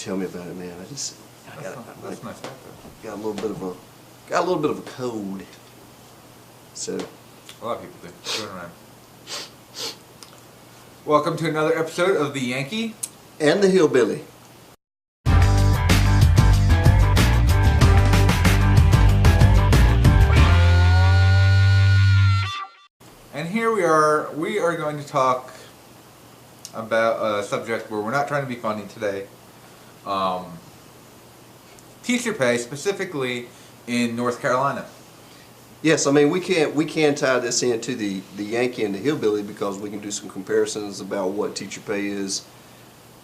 tell me about it, man. That's nice. Got a little bit of a cold. So A lot of people do. Going around. Welcome to another episode of the Yankee and the Hillbilly. And here we are. We are going to talk about a subject where we're not trying to be funny today. Teacher pay, specifically in North Carolina. Yes, I mean we can tie this into the Yankee and the Hillbilly because we can do some comparisons about what teacher pay is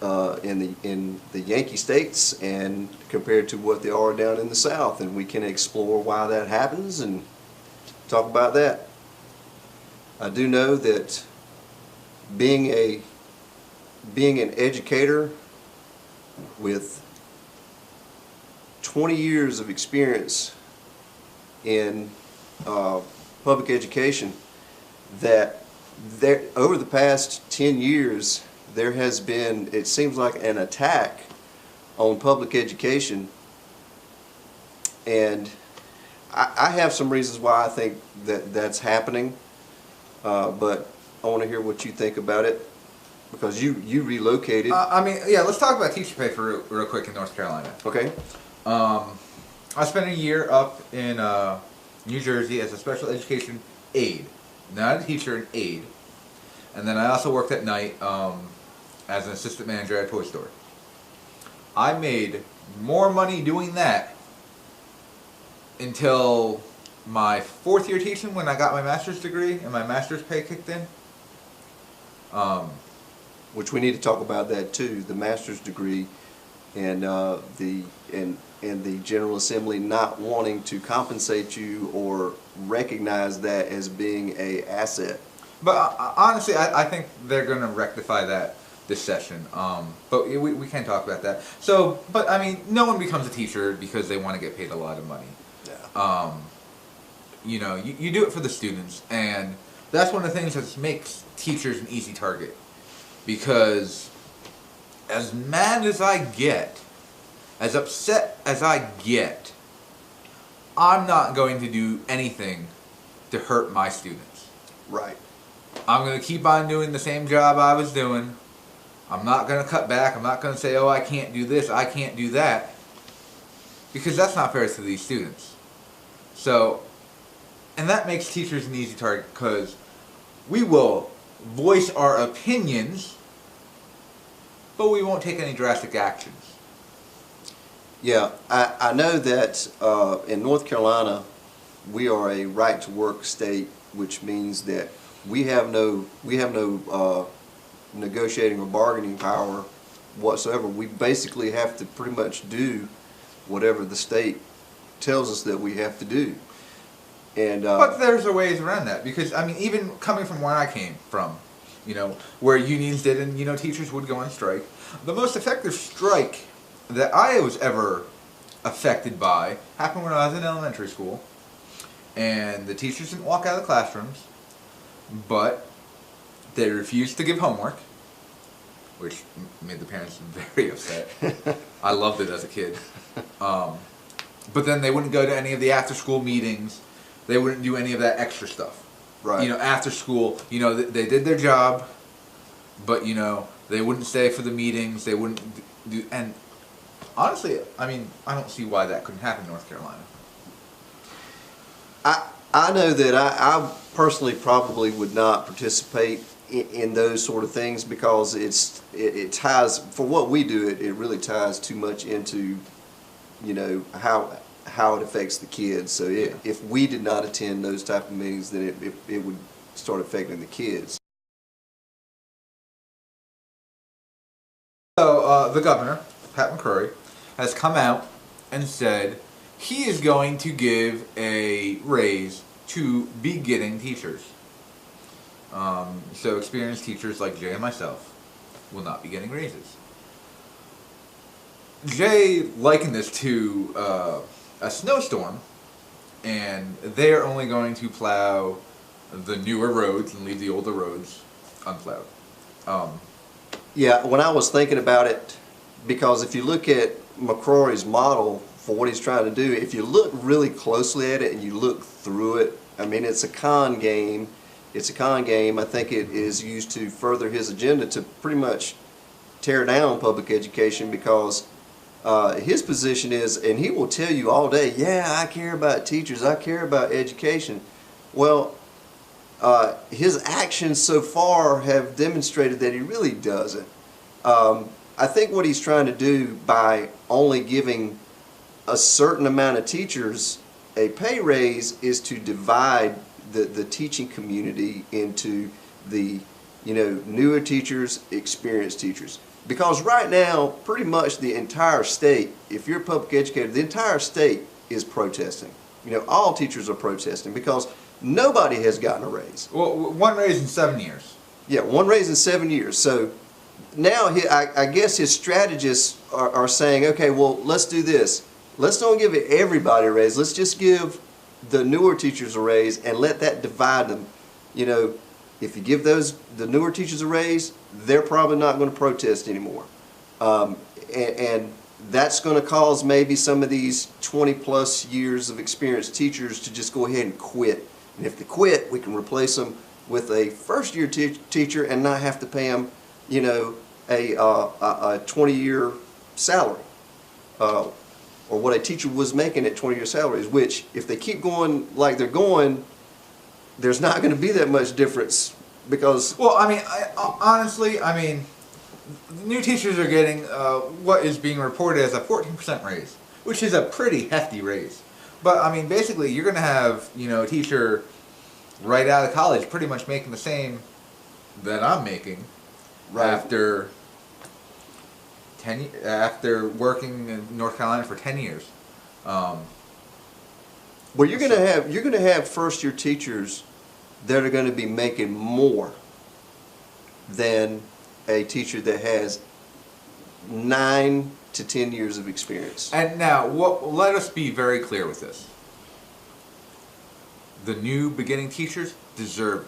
in the Yankee states and compared to what they are down in the South, and we can explore why that happens and talk about that. I do know that being an educator with 20 years of experience in public education, that over the past 10 years there has been, it seems like, an attack on public education, and I have some reasons why I think that's happening, but I want to hear what you think about it because you relocated. Let's talk about teacher pay for real quick in North Carolina. Okay. I spent a year up in New Jersey as a special education aide, not a teacher, an aide, and then I also worked at night as an assistant manager at a toy store. I made more money doing that until my fourth year teaching when I got my master's degree and my master's pay kicked in. Which we need to talk about that too, the master's degree and the General Assembly not wanting to compensate you or recognize that as being a asset. But honestly, I think they're going to rectify that this session. But we can't talk about that. So, but I mean, no one becomes a teacher because they want to get paid a lot of money. Yeah. You know, you do it for the students, and that's one of the things that makes teachers an easy target. Because as mad as I get, as upset as I get, I'm not going to do anything to hurt my students. Right. I'm going to keep on doing the same job I was doing. I'm not going to cut back. I'm not going to say, oh, I can't do this, I can't do that. Because that's not fair to these students. So, and that makes teachers an easy target because we will voice our opinions, but we won't take any drastic actions. Yeah, I know that in North Carolina we are a right to work state, which means that we have no negotiating or bargaining power whatsoever. We basically have to pretty much do whatever the state tells us that we have to do. And but there's a ways around that because I mean, even coming from where I came from, you know, where unions did and you know teachers would go on strike. The most effective strike that I was ever affected by happened when I was in elementary school, and the teachers didn't walk out of the classrooms, but they refused to give homework, which made the parents very upset. I loved it as a kid. But then they wouldn't go to any of the after-school meetings. They wouldn't do any of that extra stuff. Right. You know, after school, you know, they did their job, but, you know, they wouldn't stay for the meetings. They wouldn't do, and honestly, I mean, I don't see why that couldn't happen in North Carolina. I know that I personally probably would not participate in those sort of things because it ties, for what we do, it really ties too much into, you know, how it affects the kids. So if we did not attend those type of meetings, then it would start affecting the kids. So the governor, Pat McCrory, has come out and said he is going to give a raise to beginning teachers. So experienced teachers like Jay and myself will not be getting raises. Jay likened this to a snowstorm, and they're only going to plow the newer roads and leave the older roads unplowed. Yeah, when I was thinking about it, because if you look at McCrory's model for what he's trying to do, if you look really closely at it and you look through it, I mean, it's a con game. It's a con game. I think it is used to further his agenda to pretty much tear down public education, because his position is, and he will tell you all day, yeah, I care about teachers, I care about education. Well, his actions so far have demonstrated that he really doesn't. I think what he's trying to do by only giving a certain amount of teachers a pay raise is to divide the teaching community into the newer teachers, experienced teachers. Because right now, pretty much the entire state, if you're a public educator, the entire state is protesting. All teachers are protesting because nobody has gotten a raise. Well, one raise in 7 years. Yeah, one raise in 7 years. So now I guess his strategists are saying, okay, well, let's do this. Let's don't give everybody a raise. Let's just give the newer teachers a raise and let that divide them. If you give the newer teachers a raise, they're probably not going to protest anymore. And that's going to cause maybe some of these 20-plus years of experienced teachers to just go ahead and quit. And if they quit, we can replace them with a first-year teacher and not have to pay them, a 20-year salary. Or what a teacher was making at 20-year salaries, which if they keep going like they're going, there's not going to be that much difference because... Well, I mean, honestly, new teachers are getting what is being reported as a 14% raise, which is a pretty hefty raise. But, basically, you're going to have, a teacher right out of college pretty much making the same that I'm making after working in North Carolina for 10 years. Well, you're going to have first-year teachers that are going to be making more than a teacher that has 9 to 10 years of experience. And now, let us be very clear with this. The new beginning teachers deserve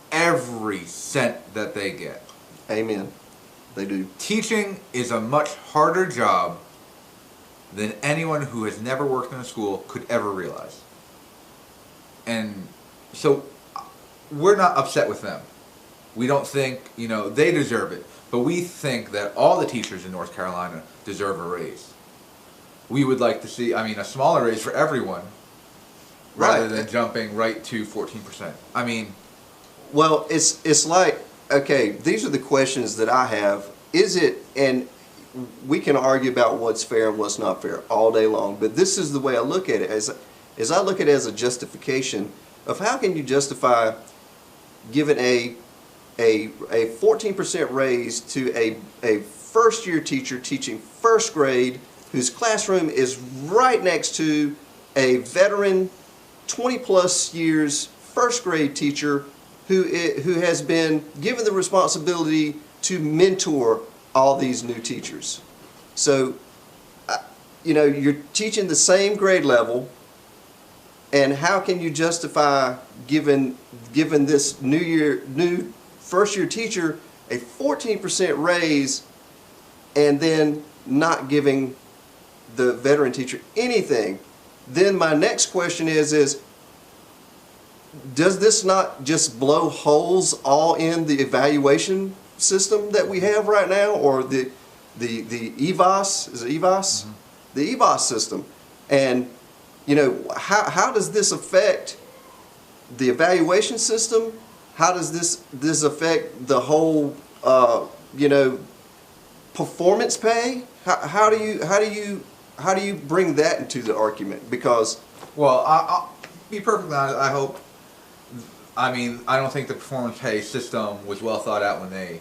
every cent that they get. Amen. They do. Teaching is a much harder job than anyone who has never worked in a school could ever realize. And so we're not upset with them. We don't think, they deserve it. But we think that all the teachers in North Carolina deserve a raise. We would like to see, a smaller raise for everyone rather than jumping right to 14%. Well, it's like, okay, these are the questions that I have. Is it, and we can argue about what's fair and what's not fair all day long, but this is the way I look at it. As I look at it as a justification of how can you justify giving a 14% raise to a first-year teacher teaching first grade whose classroom is right next to a veteran 20-plus years first grade teacher who has been given the responsibility to mentor all these new teachers. So, you're teaching the same grade level, and how can you justify giving this new first-year teacher a 14% raise and then not giving the veteran teacher anything? Then my next question is does this not just blow holes all in the evaluation system that we have right now, or the EVOS, is it EVOS? Mm-hmm. The EVOS system. And how does this affect the evaluation system? How does this affect the whole performance pay? How do you bring that into the argument? Because, well, I'll be perfectly honest. I don't think the performance pay system was well thought out when they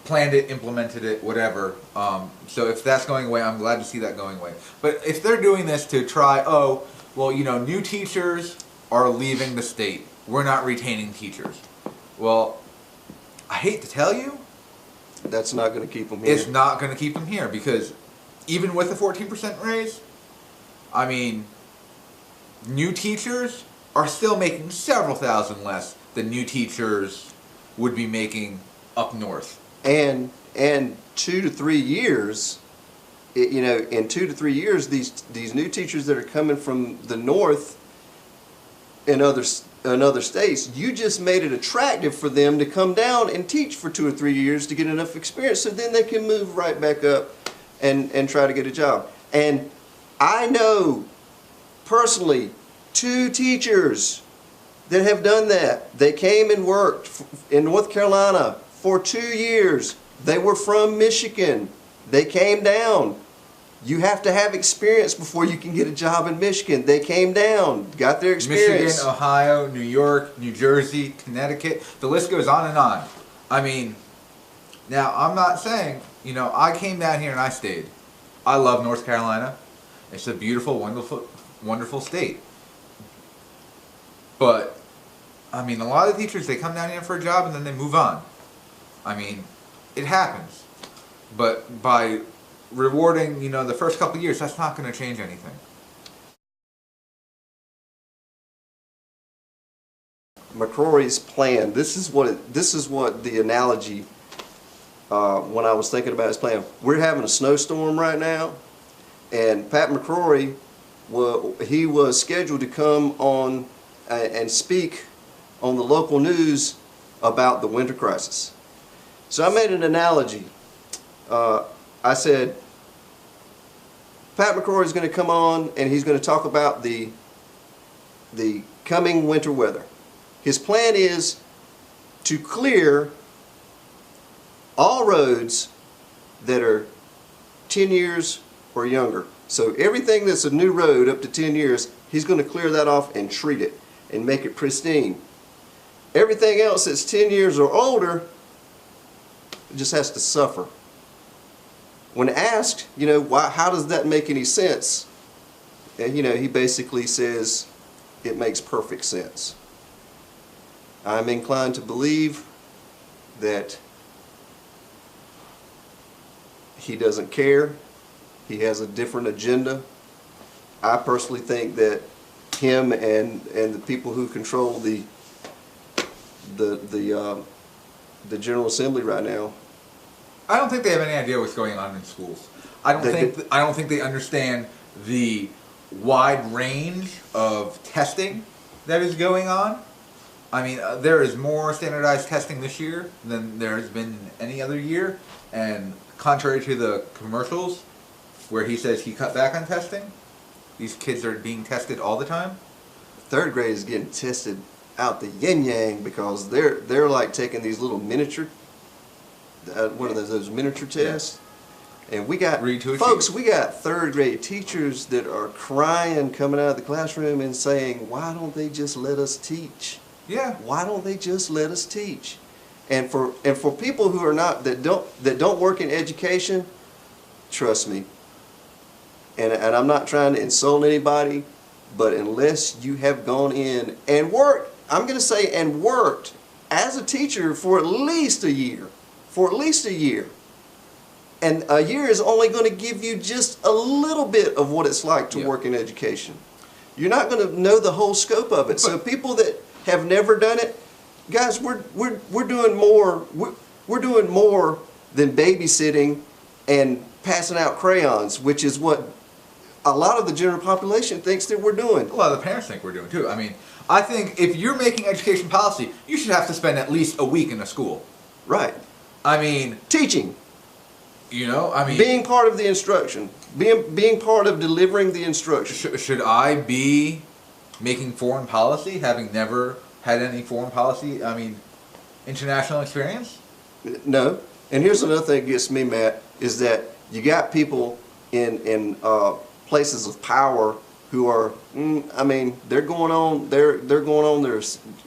planned it, implemented it, whatever. So if that's going away, I'm glad to see that going away. But if they're doing this to try, new teachers are leaving the state. We're not retaining teachers. Well, I hate to tell you, that's not going to keep them here. It's not going to keep them here because even with a 14% raise, new teachers are still making several thousand less than new teachers would be making up north. And And 2 to 3 years, in 2 to 3 years, these new teachers that are coming from the north and other states, you just made it attractive for them to come down and teach for 2 or 3 years to get enough experience, so then they can move right back up and try to get a job. And I know personally 2 teachers that have done that. They came and worked in North Carolina for 2 years. They were from Michigan. They came down. You have to have experience before you can get a job in Michigan. They came down, got their experience. Michigan, Ohio, New York, New Jersey, Connecticut. The list goes on and on. I mean, now I'm not saying, I came down here and I stayed. I love North Carolina. It's a beautiful, wonderful, wonderful state. But, I mean, a lot of teachers, they come down here for a job and then they move on. I mean, it happens. But by rewarding, the first couple of years, that's not going to change anything. McCrory's plan, this is what the analogy, when I was thinking about his plan. We're having a snowstorm right now, and Pat McCrory, he was scheduled to come on and speak on the local news about the winter crisis. So I made an analogy. I said, Pat McCrory is going to come on and he's going to talk about the coming winter weather. His plan is to clear all roads that are 10 years or younger. So everything that's a new road up to 10 years, he's going to clear that off and treat it and make it pristine. Everything else that's 10 years or older just has to suffer. When asked, how does that make any sense? And, he basically says it makes perfect sense. I'm inclined to believe that he doesn't care. He has a different agenda. I personally think that him and the people who control the General Assembly right now, I don't think they have any idea what's going on in schools. I don't think they understand the wide range of testing that is going on. I mean, there is more standardized testing this year than there has been any other year, and contrary to the commercials where he says he cut back on testing, these kids are being tested all the time. 3rd grade is getting tested out the yin-yang because they're like taking these little miniature, what are those miniature tests? Yeah. And we got, folks, we got 3rd grade teachers that are crying coming out of the classroom and saying, why don't they just let us teach? Yeah. Why don't they just let us teach? And for people who are not, that don't work in education, trust me, and I'm not trying to insult anybody, but unless you have gone in and worked, I'm going to say, and worked as a teacher for at least a year, and a year is only going to give you just a little bit of what it's like to work in education. You're not going to know the whole scope of it. So people that have never done it, guys, we're doing more. We're doing more than babysitting and passing out crayons, which is what a lot of the general population thinks that we're doing. A lot of the parents think we're doing too. I mean, I think if you're making education policy, you should have to spend at least a week in a school. Right. I mean, teaching. I mean, being part of the instruction, being part of delivering the instruction. Should I be making foreign policy, having never had any foreign policy, international experience? No. And here's another thing that gets me, Matt, is that you got people in places of power who are, they're going on their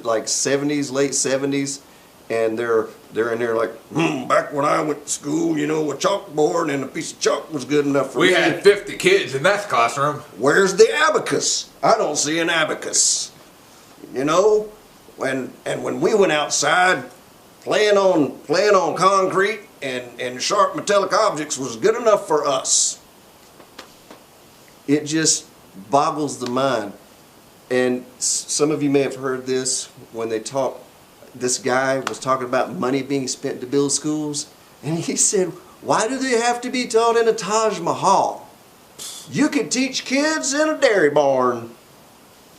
like 70s, late 70s, and they're in there like, back when I went to school, a chalkboard and a piece of chalk was good enough for me. We had 50 kids in that classroom. Where's the abacus? I don't see an abacus. And when we went outside, playing on concrete and sharp metallic objects was good enough for us. It just boggles the mind. And some of you may have heard this when they talk. This guy was talking about money being spent to build schools. And he said, why do they have to be taught in a Taj Mahal? You could teach kids in a dairy barn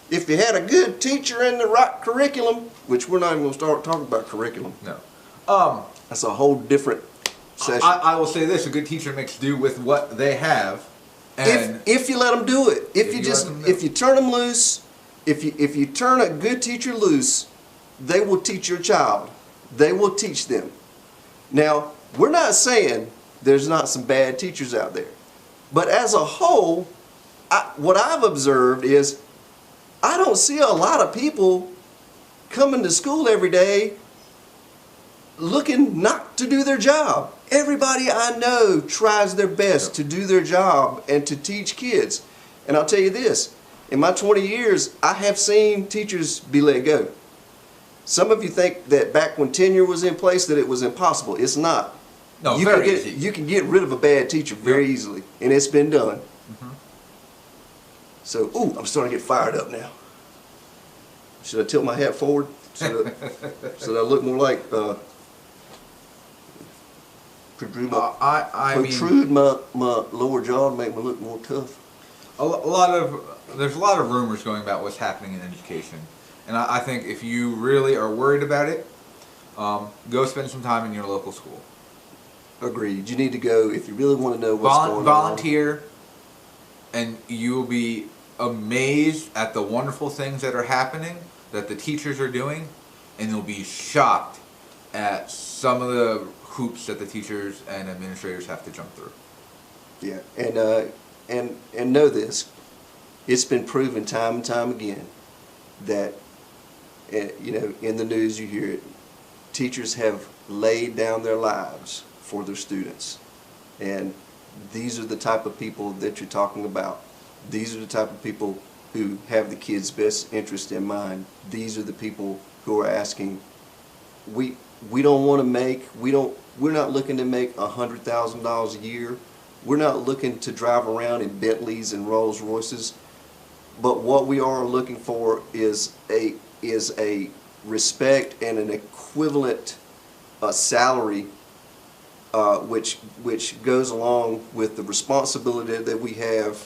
if you had a good teacher in the right curriculum, which we're not even going to start talking about curriculum. No. That's a whole different session. I will say this: a good teacher makes do with what they have, and if you let them do it, if you turn them loose, if you turn a good teacher loose, they will teach your child. They will teach them. Now, we're not saying there's not some bad teachers out there, but as a whole, what I've observed is I don't see a lot of people coming to school every day looking not to do their job. Everybody I know tries their best to do their job and to teach kids. And I'll tell you this, in my 20 years, I have seen teachers be let go. Some of you think that back when tenure was in place that it was impossible. It's not. no, You can get rid of a bad teacher very easily, and it's been done. So, ooh, I'm starting to get fired up now. Should I tilt my hat forward? Should I look more like protrude my lower jaw to make me look more tough? There's a lot of rumors going about what's happening in education, and I think if you really are worried about it, go spend some time in your local school. Agreed. You need to go if you really want to know what's going on. Volunteer, and you will be amazed at the wonderful things that are happening, that the teachers are doing, and you'll be shocked at some of the hoops that the teachers and administrators have to jump through. Yeah, and know this, it's been proven time and time again that, you know, in the news you hear it, teachers have laid down their lives for their students, and these are the type of people that you're talking about. These are the type of people who have the kids' best interest in mind. These are the people who are asking, we don't want to make, we're not looking to make $100,000 a year. We're not looking to drive around in Bentleys and Rolls Royces. But what we are looking for is a respect and an equivalent salary, which goes along with the responsibility that we have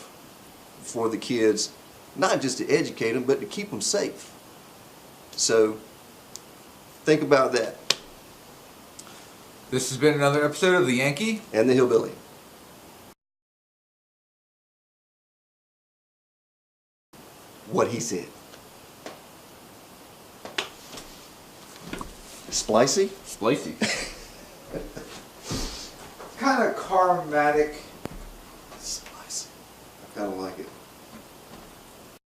for the kids, not just to educate them, but to keep them safe. So think about that. This has been another episode of The Yankee And the Hillbilly. What he said. Splicey? Splicey. Kind of karmatic. Splicey. I kind of like it.